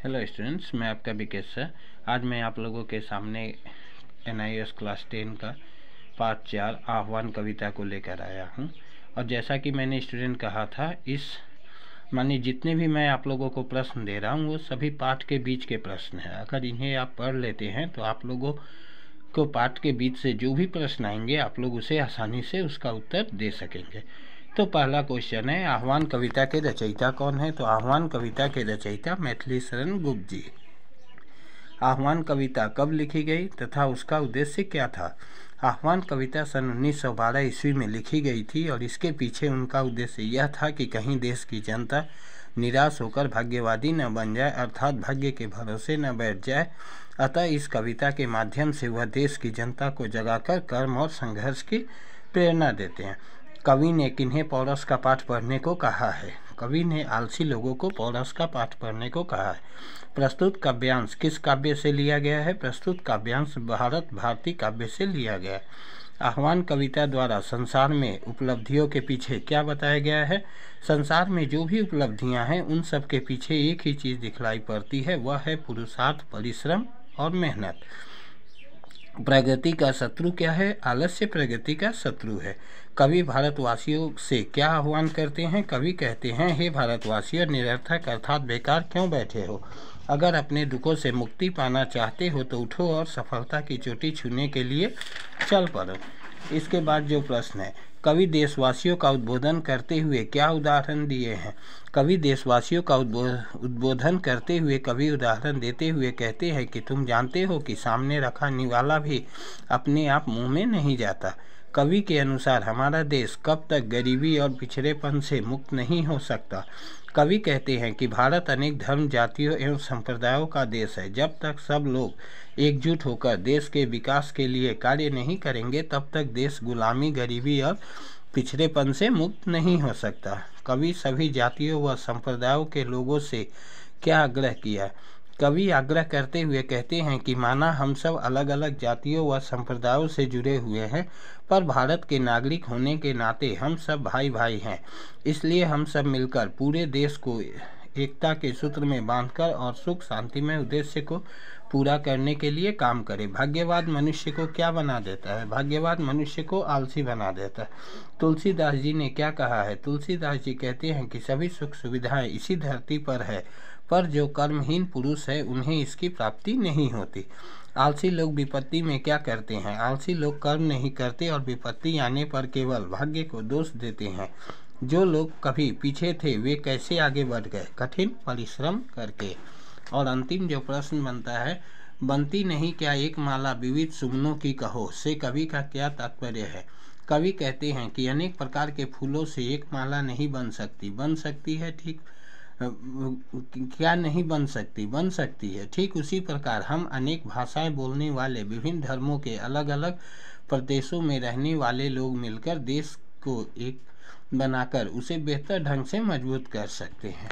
Hello students, मैं आपका Vikesh sir. आज मैं आप लोगों के सामने NIS क्लास 10 का पार्ट 4 आह्वान कविता को लेकर आया हूं। और जैसा कि मैंने स्टूडेंट कहा था, इस मानिए जितने भी मैं आप लोगों को प्रश्न दे रहा हूं वो सभी पाठ के बीच के प्रश्न हैं। अगर इन्हें आप पढ़ लेते हैं तो आप लोगों को पाठ के बीच से जो भी प्रश्न आएंगे आप लोग उसे आसानी से उसका उत्तर दे सकेंगे। तो पहला क्वेश्चन है, आह्वान कविता के रचयिता कौन है? तो आह्वान कविता के रचयिता मैथिली शरण गुप्त जी। आह्वान कविता कब लिखी गई तथा उसका उद्देश्य क्या था? आह्वान कविता सन 1912 ईस्वी में लिखी गई थी और इसके पीछे उनका उद्देश्य यह था कि कहीं देश की जनता निराश होकर भाग्यवादी न बन जाए, अर्थात भाग्य के भरोसे न बैठ जाए। अतः इस कविता के माध्यम से वह देश की जनता को जगाकर कर्म और संघर्ष की प्रेरणा देते हैं। कवि ने किन्हें पौरस का पाठ पढ़ने को कहा है? कवि ने आलसी लोगों को पौरस का पाठ पढ़ने को कहा है। प्रस्तुत काव्यांश किस काव्य से लिया गया है? प्रस्तुत काव्यांश भारत भारती काव्य से लिया गया है। आह्वान कविता द्वारा संसार में उपलब्धियों के पीछे क्या बताया गया है? संसार में जो भी उपलब्धियां हैं उन सब के पीछे एक ही चीज़ दिखलाई पड़ती है, वह है पुरुषार्थ, परिश्रम और मेहनत। प्रगति का शत्रु क्या है? आलस्य प्रगति का शत्रु है। कवि भारतवासियों से क्या आह्वान करते हैं? कवि कहते हैं, हे भारतवासियों, निरर्थक अर्थात बेकार क्यों बैठे हो? अगर अपने दुखों से मुक्ति पाना चाहते हो तो उठो और सफलता की चोटी छूने के लिए चल पड़ो। इसके बाद जो प्रश्न है, कवि देशवासियों का उद्बोधन करते हुए क्या उदाहरण दिए हैं? कवि देशवासियों का उद्बोधन करते हुए कवि उदाहरण देते हुए कहते हैं कि तुम जानते हो कि सामने रखा निवाला भी अपने आप मुंह में नहीं जाता। कवि के अनुसार हमारा देश कब तक गरीबी और पिछड़ेपन से मुक्त नहीं हो सकता। कवि कहते हैं कि भारत अनेक धर्म, जातियों एवं संप्रदायों का देश है। जब तक सब लोग एकजुट होकर देश के विकास के लिए कार्य नहीं करेंगे तब तक देश गुलामी, गरीबी और पिछड़ेपन से मुक्त नहीं हो सकता। कवि सभी जातियों व संप्रदायों के लोगों से क्या आग्रह किया? कवि आग्रह करते हुए कहते हैं कि माना हम सब अलग अलग जातियों व संप्रदायों से जुड़े हुए हैं, पर भारत के नागरिक होने के नाते हम सब भाई भाई हैं। इसलिए हम सब मिलकर पूरे देश को एकता के सूत्र में बांधकर और सुख शांतिमय उद्देश्य को पूरा करने के लिए काम करें। भाग्यवाद मनुष्य को क्या बना देता है? भाग्यवाद मनुष्य को आलसी बना देता है। तुलसीदास जी ने क्या कहा है? तुलसीदास जी कहते हैं कि सभी सुख सुविधाएं इसी धरती पर है, पर जो कर्महीन पुरुष है उन्हें इसकी प्राप्ति नहीं होती। आलसी लोग विपत्ति में क्या करते हैं? आलसी लोग कर्म नहीं करते और विपत्ति आने पर केवल भाग्य को दोष देते हैं। जो लोग कभी पीछे थे वे कैसे आगे बढ़ गए? कठिन परिश्रम करके। और अंतिम जो प्रश्न बनता है, बनती नहीं क्या एक माला विविध सुमनों की कहो, से कवि का क्या तात्पर्य है? कवि कहते हैं कि अनेक प्रकार के फूलों से एक माला नहीं बन सकती। बन सकती है, ठीक क्या नहीं बन सकती? बन सकती है। ठीक उसी प्रकार हम अनेक भाषाएं बोलने वाले, विभिन्न धर्मों के अलग अलग प्रदेशों में रहने वाले लोग मिलकर देश को एक बनाकर उसे बेहतर ढंग से मजबूत कर सकते हैं।